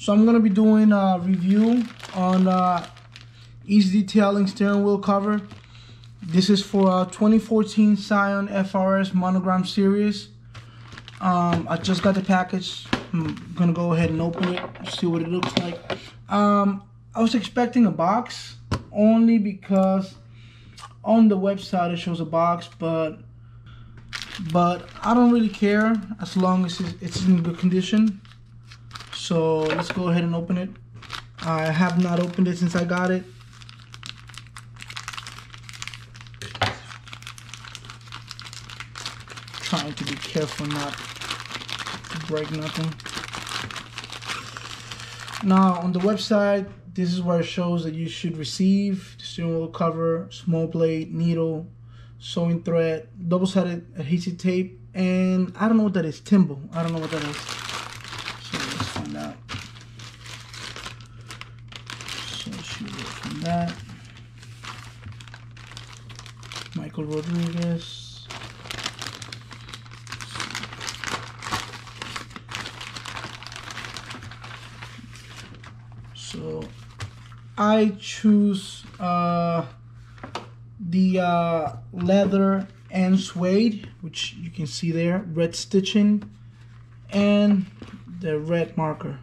So I'm gonna be doing a review on Easy Detailing steering wheel cover. This is for 2014 Scion FRS Monogram Series. I just got the package. I'm gonna go ahead and open it, see what it looks like. I was expecting a box only because on the website it shows a box, but I don't really care as long as it's in good condition. So let's go ahead and open it. I have not opened it since I got it. Trying to be careful not to break nothing. Now on the website, this is where it shows that you should receive the steering wheel cover, small blade, needle, sewing thread, double-sided adhesive tape, and I don't know what that is, Timbo. I don't know what that is. So let's find out. So shoot it from that. Michael Rodriguez. So I choose the leather and suede, which you can see there, red stitching, and the red marker,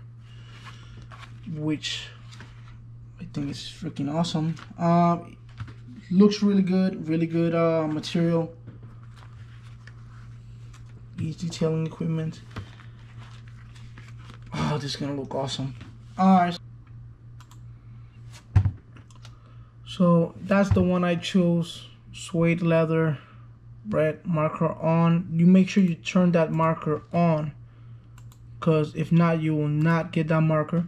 which I think is freaking awesome. Looks really good material. Easy detailing equipment. Oh, this is gonna look awesome. Alright. So that's the one I chose, suede leather, red marker on. You make sure you turn that marker on, because if not, you will not get that marker.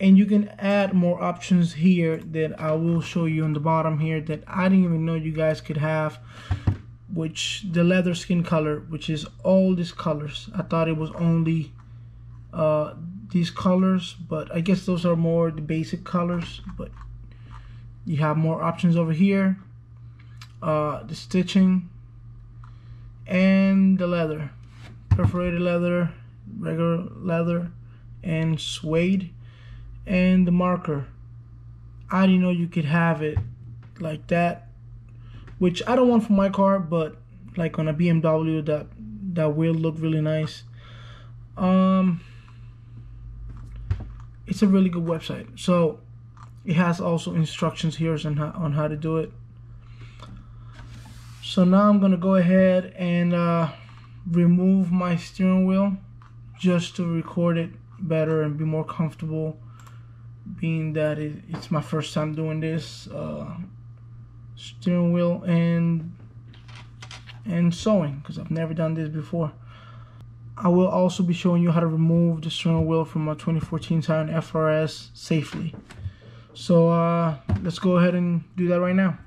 And you can add more options here that I will show you on the bottom here that I didn't even know you guys could have, which the leather skin color, which is all these colors. I thought it was only these colors, but I guess those are more the basic colors. But you have more options over here, the stitching and the leather, perforated leather, regular leather, and suede, and the marker. I didn't know you could have it like that, which I don't want for my car, but like on a BMW, that will look really nice. It's a really good website. So it has also instructions here on how to do it. So now I'm gonna go ahead and remove my steering wheel just to record it better and be more comfortable, being that it's my first time doing this steering wheel and sewing, because I've never done this before. I will also be showing you how to remove the steering wheel from a 2014 Scion FRS safely. So let's go ahead and do that right now.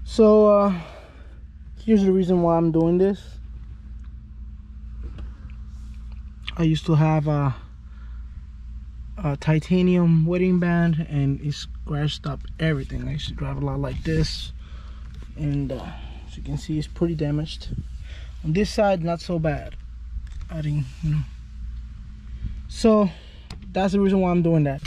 So here's the reason why I'm doing this. I used to have a titanium wedding band, and it scratched up everything. I used to drive a lot like this, and as you can see, it's pretty damaged. On this side, not so bad. I think, so that's the reason why I'm doing that.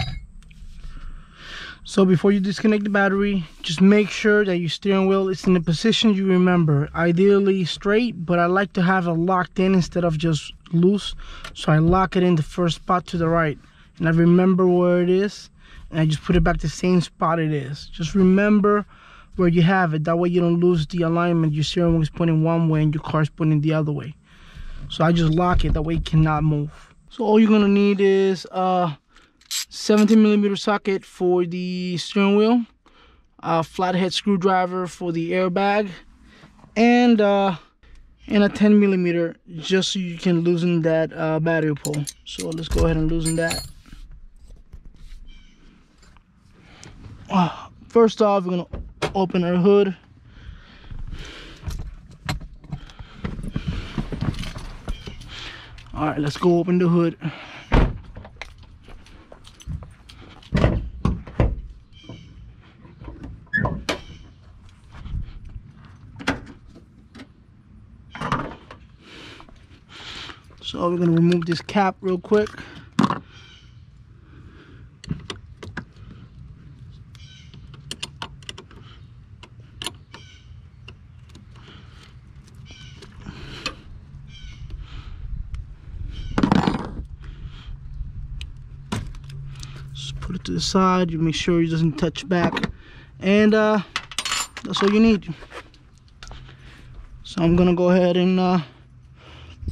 So before you disconnect the battery, just make sure that your steering wheel is in the position you remember. Ideally straight, but I like to have it locked in instead of just loose. So I lock it in the first spot to the right, and I remember where it is, and I just put it back the same spot it is. Just remember where you have it. That way you don't lose the alignment. Your steering wheel is pointing one way and your car is pointing the other way. So I just lock it, that way it cannot move. So all you're gonna need is 17mm socket for the steering wheel, a flathead screwdriver for the airbag, and a 10mm just so you can loosen that battery pull. So let's go ahead and loosen that. First off, we're gonna open our hood. All right, let's go open the hood. So we're gonna remove this cap real quick. Just put it to the side. You make sure it doesn't touch back, and that's all you need. So I'm gonna go ahead and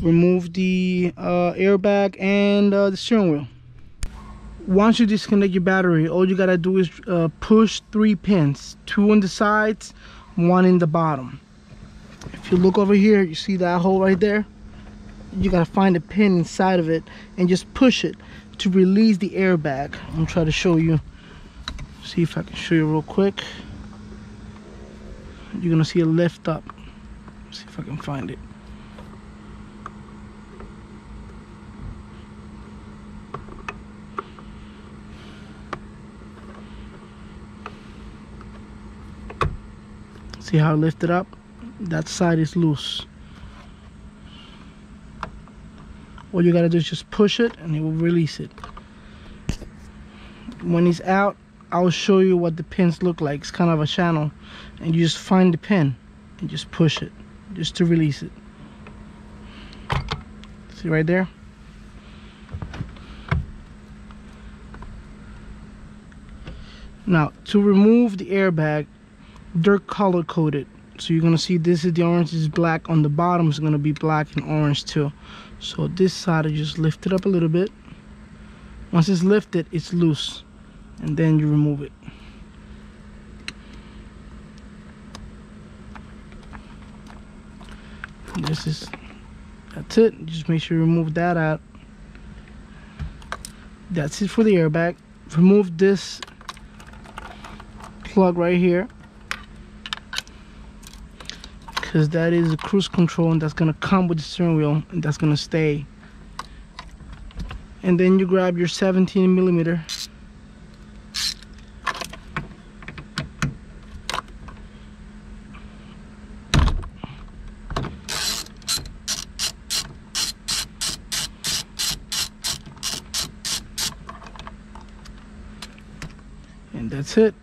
remove the airbag and the steering wheel. Once you disconnect your battery, all you gotta do is push 3 pins, 2 on the sides, 1 in the bottom. If you look over here, you see that hole right there? You gotta find a pin inside of it and just push it to release the airbag. I'm gonna try to show you. See if I can show you real quick. You're gonna see it lift up. See if I can find it. See how I lift it up? That side is loose. All you gotta do is just push it and it will release it. When it's out, I'll show you what the pins look like. It's kind of a channel, and you just find the pin and just push it just to release it. See right there? Now to remove the airbag, they're color coded, so you're gonna see this is the orange, this is black. On the bottom is gonna be black and orange too. So this side, I just lift it up a little bit. Once it's lifted, it's loose, and then you remove it. That's it. Just make sure you remove that out. That's it for the airbag. Remove this plug right here, because that is a cruise control, and that's gonna come with the steering wheel, and that's gonna stay. And then you grab your 17mm and that's it.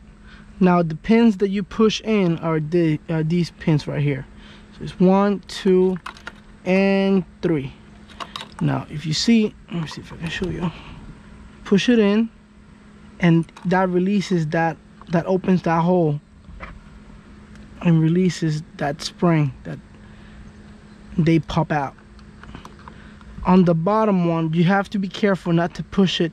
Now the pins that you push in are these pins right here. So it's 1, 2, and 3. Now if you see, let me see if I can show you. Push it in, and that releases that opens that hole and releases that spring that they pop out. On the bottom one, you have to be careful not to push it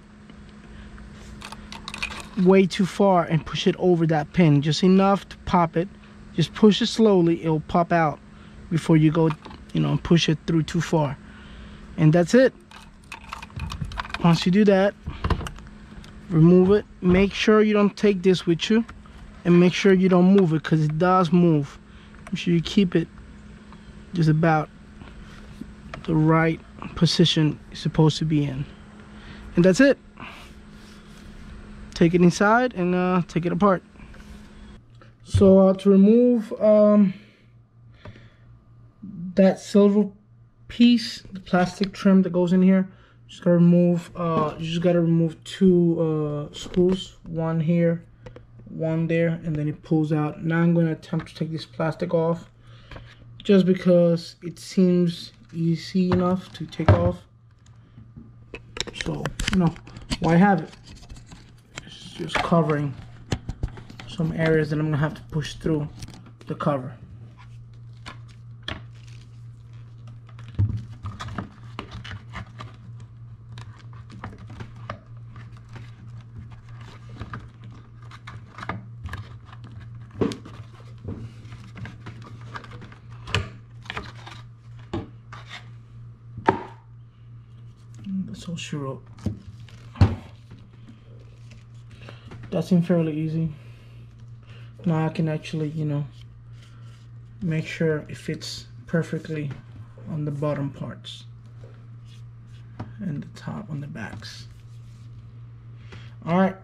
way too far and push it over that pin. Just enough to pop it. Just push it slowly, it'll pop out before you go, and push it through too far. And that's it. Once you do that, remove it. Make sure you don't take this with you, and make sure you don't move it, because it does move. Make sure you keep it just about the right position it's supposed to be in. And that's it. Take it inside and take it apart. So to remove that silver piece, the plastic trim that goes in here, you just gotta remove 2 screws, one here, one there, and then it pulls out. Now I'm going to attempt to take this plastic off, just because it seems easy enough to take off. So why have it? It's just covering some areas that I'm gonna have to push through the cover. That's all she wrote. That seemed fairly easy. Now I can actually, make sure it fits perfectly on the bottom parts. and the top on the backs. All right.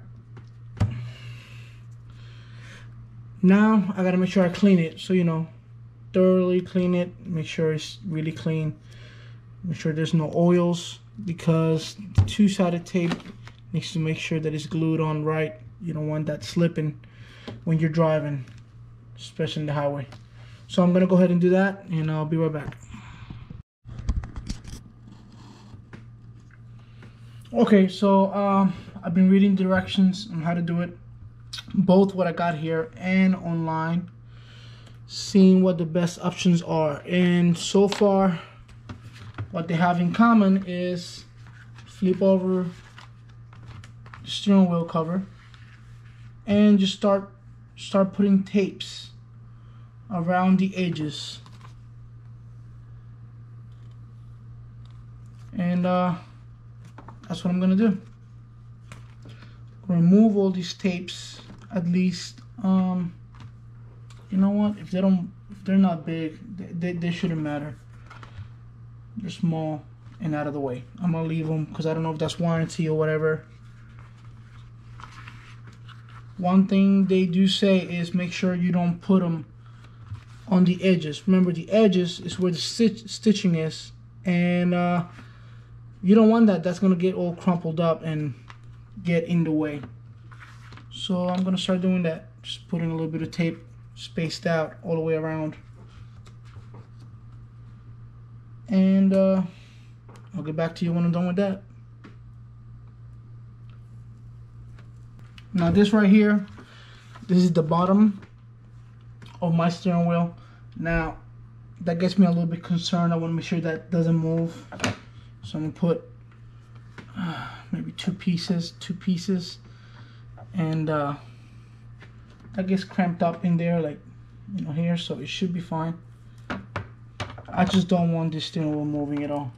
Now I gotta make sure I clean it. So, you know, thoroughly clean it. Make sure it's really clean. Make sure there's no oils, because the two-sided tape needs to make sure that it's glued on right. You don't want that slipping when you're driving, especially in the highway. So I'm gonna go ahead and do that, and I'll be right back. Okay, so I've been reading directions on how to do it, both what I got here and online, seeing what the best options are. And so far, what they have in common is flip over the steering wheel cover and just start putting tapes around the edges. And that's what I'm gonna do. Remove all these tapes, at least. You know what? If they're not big, they shouldn't matter. They're small and out of the way. I'm gonna leave them because I don't know if that's warranty or whatever. One thing they do say is make sure you don't put them on the edges. Remember, the edges is where the stitching is, and you don't want that. That's gonna get all crumpled up and get in the way. So I'm gonna start doing that. Just putting a little bit of tape spaced out all the way around. And I'll get back to you when I'm done with that. Now this right here, this is the bottom of my steering wheel. Now that gets me a little bit concerned. I want to make sure that doesn't move. So I'm gonna put maybe two pieces, and that gets cramped up in there, like, you know, here, so it should be fine. I just don't want this steering wheel moving at all.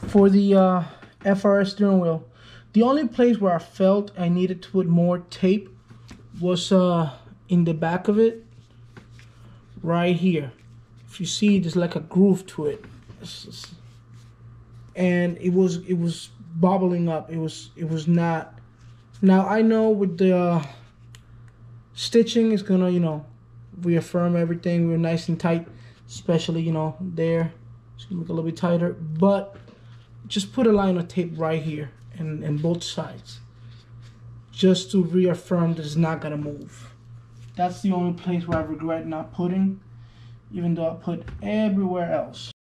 For the FRS steering wheel, the only place where I felt I needed to put more tape was in the back of it, right here. If you see, there's like a groove to it, and it was bobbling up. It was not. Now I know with the stitching, it's gonna, you know, reaffirm everything. We're nice and tight, especially, you know, there. It's gonna make it a little bit tighter, but just put a line of tape right here and both sides, just to reaffirm that it's not gonna move. That's the only place where I regret not putting, even though I put everywhere else.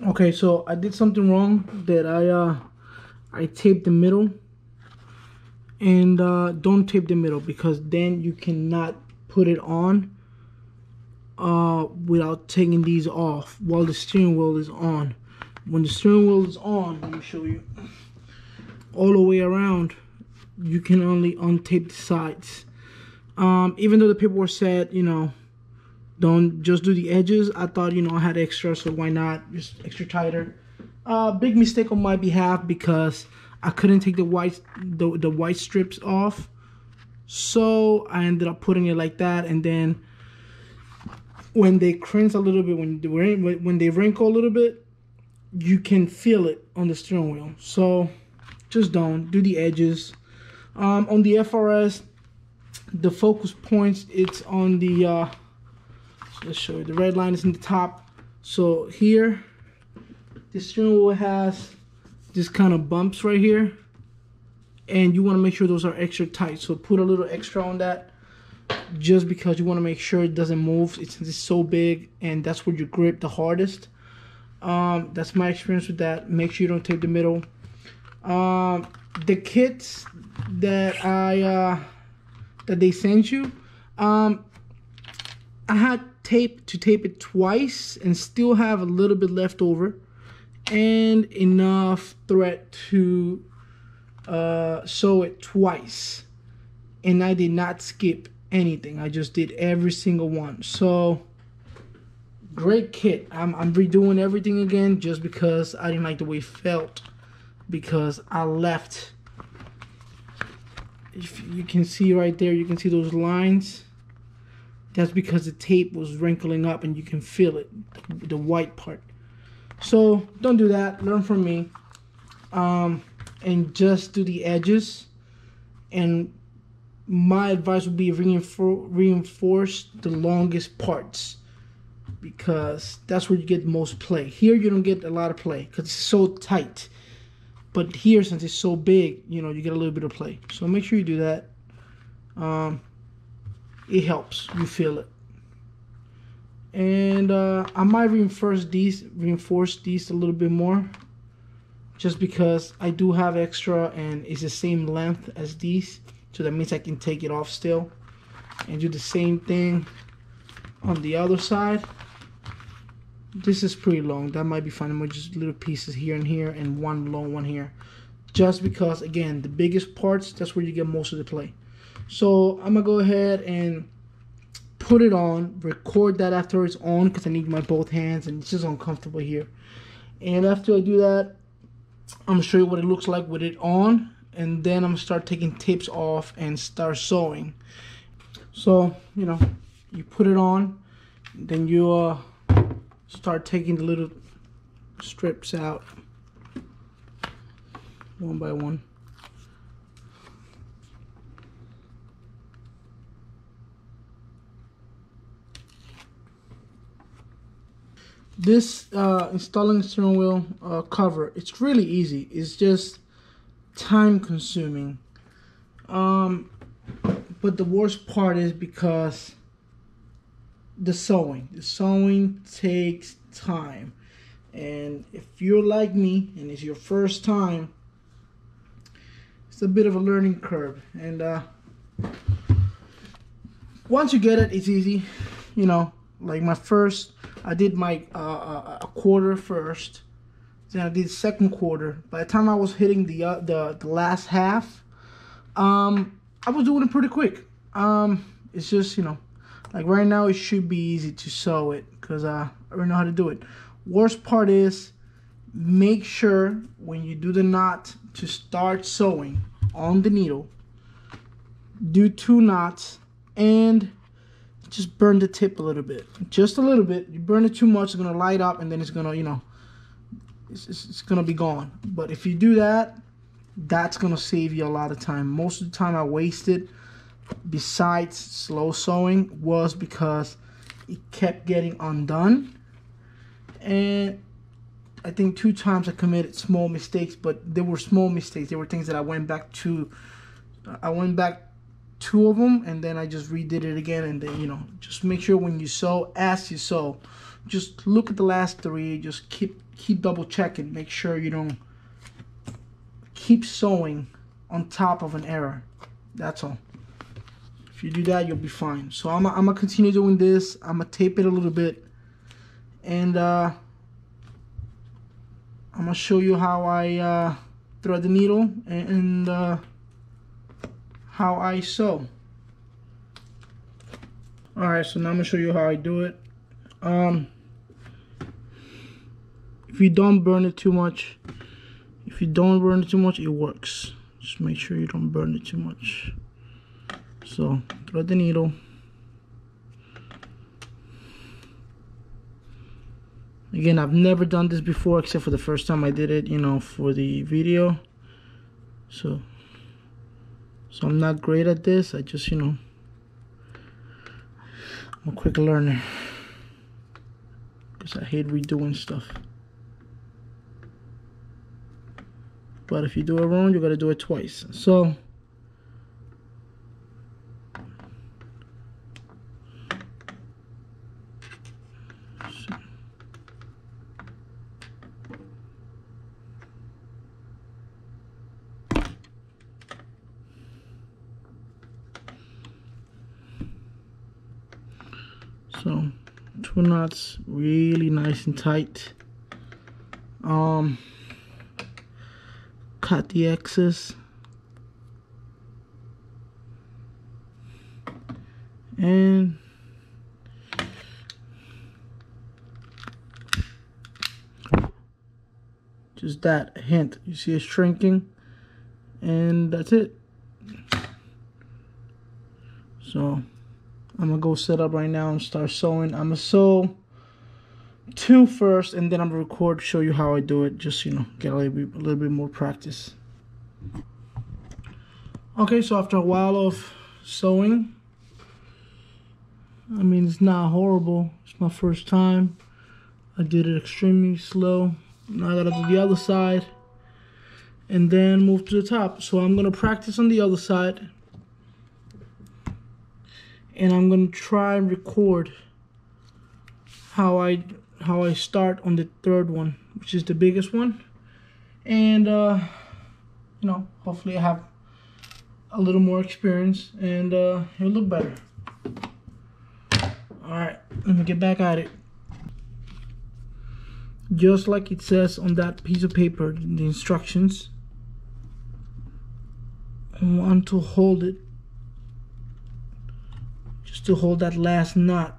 Okay, so I did something wrong, that I taped the middle, and don't tape the middle, because then you cannot put it on without taking these off while the steering wheel is on. When the steering wheel is on, let me show you, all the way around, you can only untape the sides. Even though the paperwork said, you know, don't just do the edges, I thought, you know, I had extra, so why not just extra tighter. Big mistake on my behalf, because I couldn't take the white strips off, so I ended up putting it like that. And then when they cringe a little bit, when they wrinkle a little bit, you can feel it on the steering wheel. So just don't do the edges. On the FRS, the focus points, it's on the so let's show you, the red line is in the top. So here, the steering wheel has this kind of bumps right here, and you want to make sure those are extra tight. So put a little extra on that, just because you want to make sure it doesn't move. It's so big, and that's where you grip the hardest. That's my experience with that. Make sure you don't tape the middle. The kits that that they sent you, I had tape to tape it twice and still have a little bit left over, and enough thread to sew it twice, and I did not skip anything. I just did every single one. So great kit. I'm redoing everything again, just because I didn't like the way it felt, because I left, if you can see right there, you can see those lines. That's because the tape was wrinkling up and you can feel it, the white part. So don't do that. Learn from me. And just do the edges. And my advice would be reinforce the longest parts, because that's where you get the most play. Here you don't get a lot of play because it's so tight. But here, since it's so big, you know, you get a little bit of play. So make sure you do that. It helps. You feel it. And I might reinforce these a little bit more, just because I do have extra and it's the same length as these. So that means I can take it off still. And do the same thing on the other side. This is pretty long. That might be fine. I'm just little pieces here and here, and one long one here. Just because, again, the biggest parts, that's where you get most of the play. So I'm gonna go ahead and put it on, record that after it's on, because I need my both hands and it's just uncomfortable here. And after I do that, I'm gonna show you what it looks like with it on, and then I'm gonna start taking tips off and start sewing. So, you know, you put it on, then you start taking the little strips out one by one. This installing steering wheel cover, it's really easy. It's just time consuming. But the worst part is because the sewing takes time. And if you're like me and it's your first time, it's a bit of a learning curve. And once you get it, it's easy. You know, like I did my a quarter first, then I did second quarter. By the time I was hitting the last half, I was doing it pretty quick. It's just, you know, like right now it should be easy to sew it because I already know how to do it. Worst part is, make sure when you do the knot to start sewing on the needle, do 2 knots and just burn the tip a little bit, just a little bit. You burn it too much, it's gonna light up, and then it's gonna, you know, it's gonna be gone. But if you do that, that's gonna save you a lot of time. Most of the time I wasted, besides slow sewing, was because it kept getting undone. And I think 2 times I committed small mistakes, but they were small mistakes. They were things that I went back 2 of them, and then I just redid it again. And then, you know, just make sure when you sew, as you sew, just look at the last 3. Just keep double checking. Make sure you don't keep sewing on top of an error. That's all. If you do that, you'll be fine. So I'm gonna continue doing this. I'm gonna tape it a little bit, and I'm gonna show you how I thread the needle and how I sew. Alright, so now I'm gonna show you how I do it. If you don't burn it too much, it works. Just make sure you don't burn it too much. So thread the needle. Again, I've never done this before except for the first time I did it, you know, for the video. So I'm not great at this. I just, you know, I'm a quick learner because I hate redoing stuff. But if you do it wrong, you gotta do it twice. So So 2 knots, really nice and tight. Cut the excess, and just that hint. You see it shrinking, and that's it. So I'm gonna go set up right now and start sewing. I'm gonna sew 2 first, and then I'm gonna record, show you how I do it, just get a little bit more practice. Okay, so after a while of sewing, I mean, it's not horrible. It's my first time. I did it extremely slow. Now I gotta do the other side and then move to the top. So I'm gonna practice on the other side, and I'm gonna try and record how I start on the third one, which is the biggest one, and hopefully I have a little more experience and it'll look better. Alright, let me get back at it. Just like it says on that piece of paper, the instructions, I want to hold it, just to hold that last knot.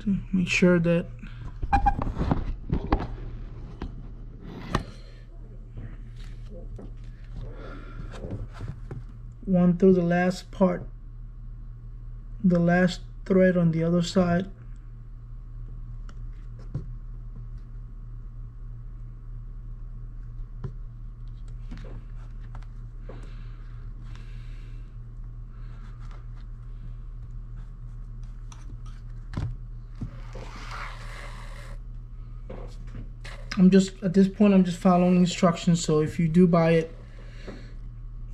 To make sure that one through the last part, the last thread on the other side. At this point, I'm just following instructions, so if you do buy it,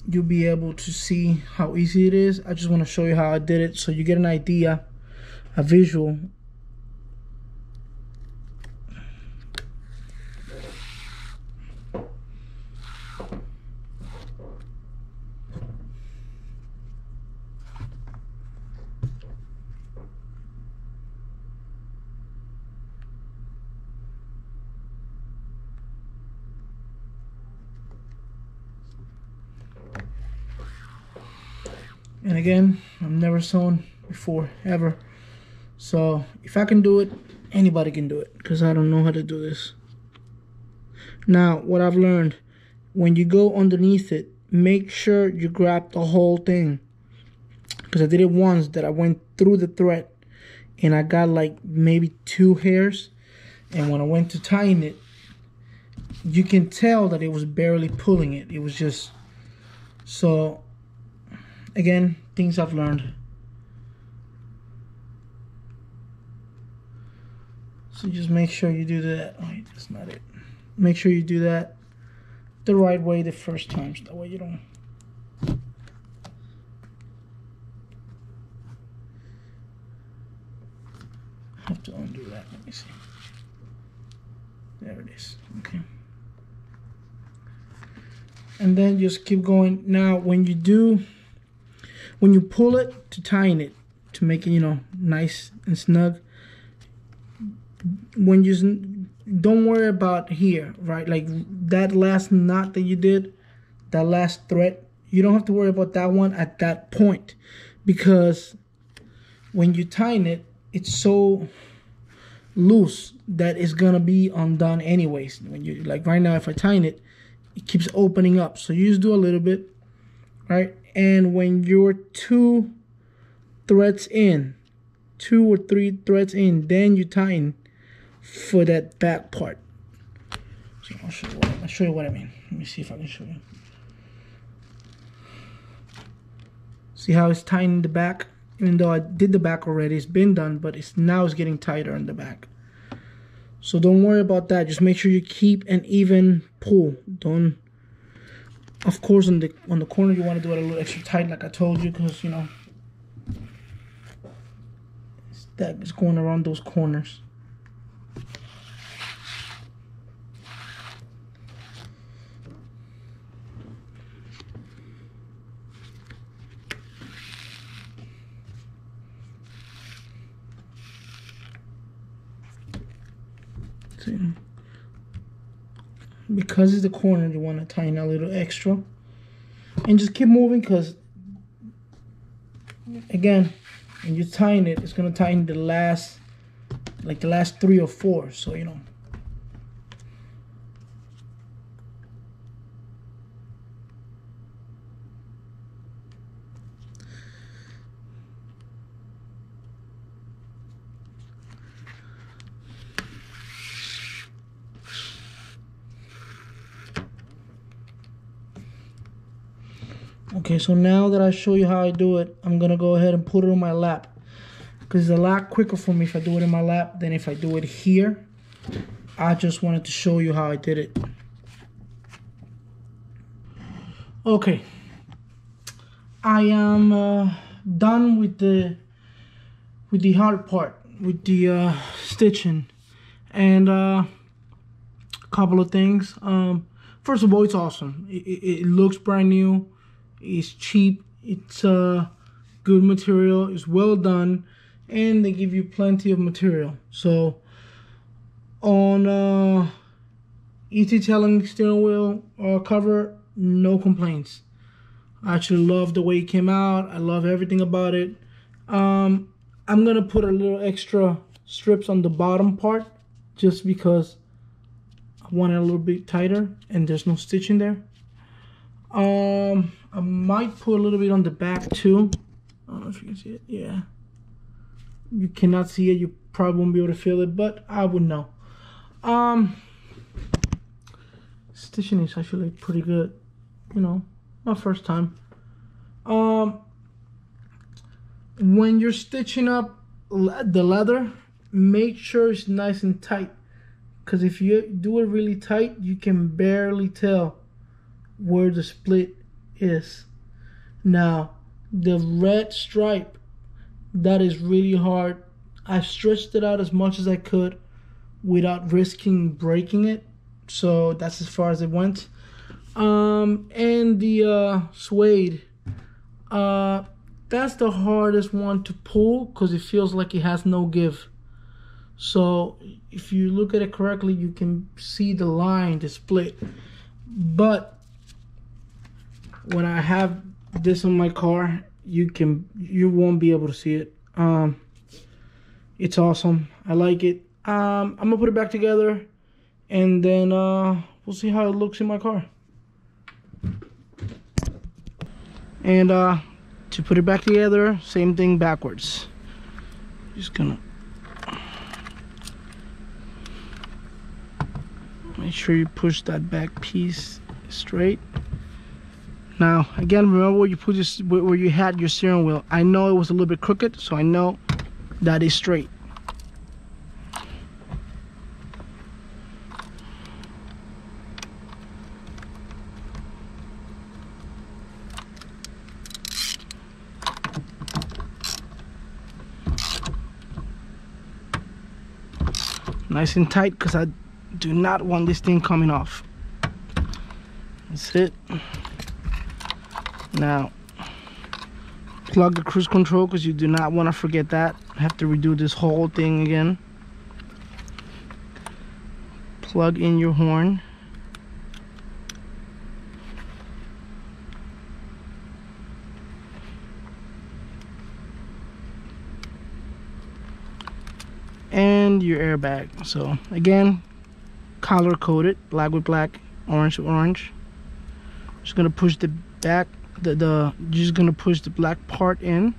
you'll be able to see how easy it is. I just want to show you how I did it so you get an idea, a visual. And again, I've never sewn before, ever. So if I can do it, anybody can do it, because I don't know how to do this. Now, what I've learned, when you go underneath it, make sure you grab the whole thing. Because I did it once that I went through the thread and I got like maybe 2 hairs. And when I went to tying it, you can tell that it was barely pulling it. It was just, so again, things I've learned. So just make sure you do that. Oh, wait, that's not it. Make sure you do that the right way the first time, so that way you don't have to undo that. Let me see. There it is. Okay. And then just keep going. Now, when you pull it to tighten it, to make it, nice and snug, when you don't worry about here, right? Like that last knot that you did, that last thread, you don't have to worry about that one at that point, because when you tighten it, it's so loose that it's gonna be undone anyways. When you, like right now, if I tighten it, it keeps opening up. So you just do a little bit, right? And when you're 2 threads in, 2 or 3 threads in, then you tighten for that back part. So I'll show you what I mean. Let me see if I can show you. See how it's tightened the back? Even though I did the back already, it's been done, but now it's getting tighter in the back. So don't worry about that. Just make sure you keep an even pull. Don't, of course, on the corner you want to do it a little extra tight, like I told you, because it's going around those corners. See? Because it's the corner, you want to tighten a little extra, and just keep moving, because again, when you tighten it, it's gonna tighten the last 3 or 4. So Okay, so now that I show you how I do it, I'm gonna go ahead and put it on my lap, because it's a lot quicker for me if I do it in my lap than if I do it here. I just wanted to show you how I did it. Okay, I am done with the hard part, with the stitching, and a couple of things. First of all, it's awesome. It looks brand new. It's cheap. It's good material. It's well done, and they give you plenty of material. So on easy telling steering wheel cover, no complaints. I actually love the way it came out. I love everything about it. I'm gonna put a little extra strips on the bottom part just because I want it a little bit tighter and there's no stitching there. I might put a little bit on the back too. I don't know if you can see it. Yeah, you cannot see it. You probably won't be able to feel it, but I would know. Stitching is actually pretty good. You know, my first time. When you're stitching up the leather, make sure it's nice and tight, because if you do it really tight, you can barely tell where the split is. Now, the red stripe, that is really hard. I stretched it out as much as I could without risking breaking it, so that's as far as it went. And the suede, that's the hardest one to pull because it feels like it has no give. So if you look at it correctly, you can see the line, the split. But when I have this on my car, you won't be able to see it. It's awesome. I like it. I'm gonna put it back together, and then we'll see how it looks in my car. And to put it back together, same thing backwards. Just gonna make sure you push that back piece straight. Now again, remember where you put this, where you had your steering wheel. I know it was a little bit crooked, so I know that is straight. Nice and tight, because I do not want this thing coming off. That's it. Now plug the cruise control, because you do not want to forget that. I have to redo this whole thing again. Plug in your horn. And your airbag. So again, color coded, black with black, orange with orange. Just gonna push the back, just gonna push the black part in,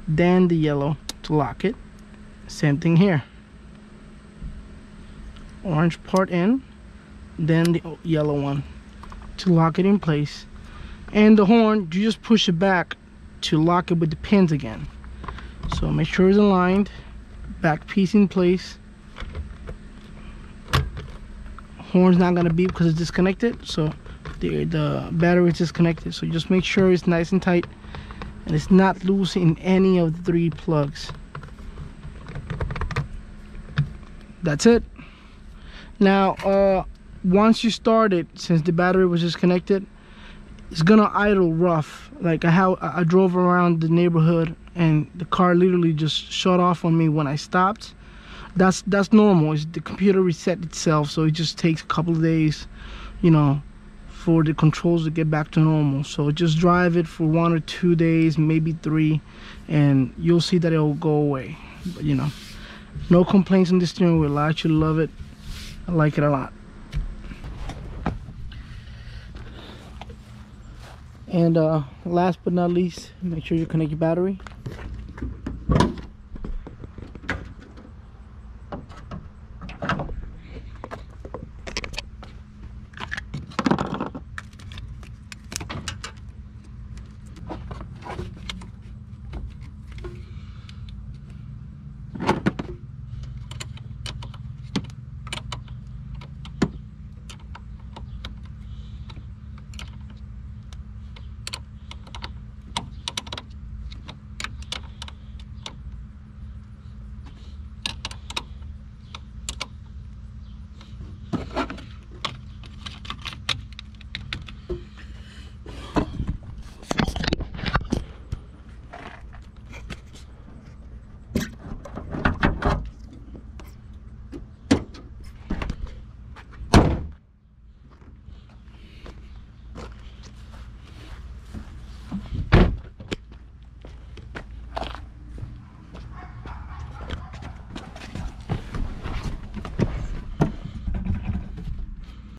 then the yellow to lock it. Same thing here. Orange part in, then the yellow one to lock it in place. And the horn, you just push it back to lock it with the pins again. So make sure it's aligned. Back piece in place. Horn's not gonna beep because it's disconnected, so the battery is disconnected. So just make sure it's nice and tight and it's not loose in any of the 3 plugs. That's it. Now once you start it, since the battery was disconnected, it's gonna idle rough. Like I drove around the neighborhood and the car literally just shut off on me when I stopped. That's normal. The computer reset itself, so it just takes a couple of days, you know, for the controls to get back to normal. So just drive it for 1 or 2 days, maybe 3, and you'll see that it will go away. But, you know, no complaints on the steering wheel. I actually love it. I like it a lot. And last but not least, make sure you connect your battery.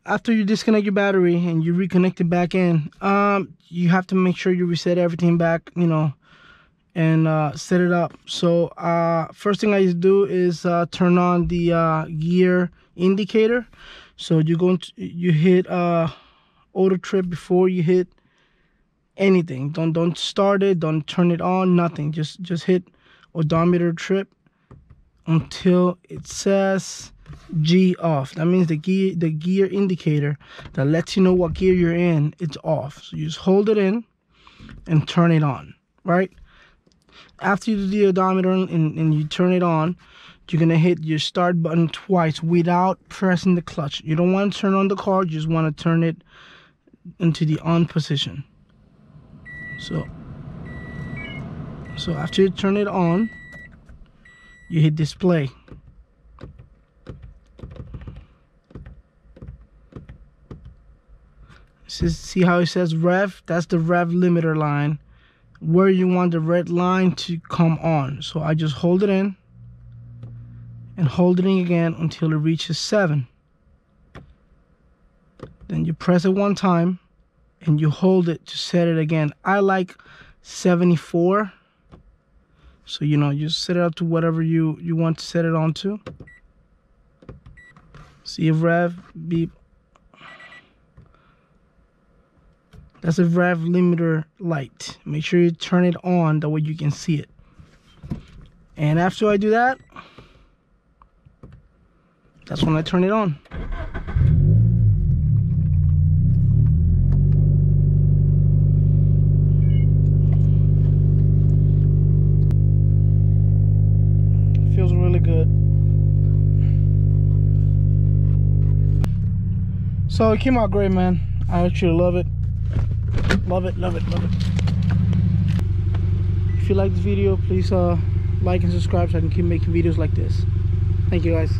after you disconnect your battery and you reconnect it back in, you have to make sure you reset everything back, you know, and set it up. So first thing I used to do is turn on the gear indicator. So you hit auto trip before you hit anything. Don't start it, don't turn it on, nothing. Just hit odometer trip until it says G off. That means the gear indicator that lets you know what gear you're in, it's off. So you just hold it in and turn it on, right? After you do the odometer and you turn it on, you're gonna hit your start button twice without pressing the clutch. You don't want to turn on the car, you just want to turn it into the on position. So after you turn it on, you hit display. See how it says rev? That's the rev limiter line, where you want the red line to come on. So I just hold it in and hold it in again until it reaches 7. Then you press it one time and you hold it to set it again. I like 74. So, you know, you set it up to whatever you want to set it on to. See a rev beep. That's a rev limiter light. Make sure you turn it on, that way you can see it. And after I do that, that's when I turn it on. Feels really good. So it came out great, man. I actually love it. Love it, love it, love it. If you like this video, please like and subscribe so I can keep making videos like this. Thank you, guys.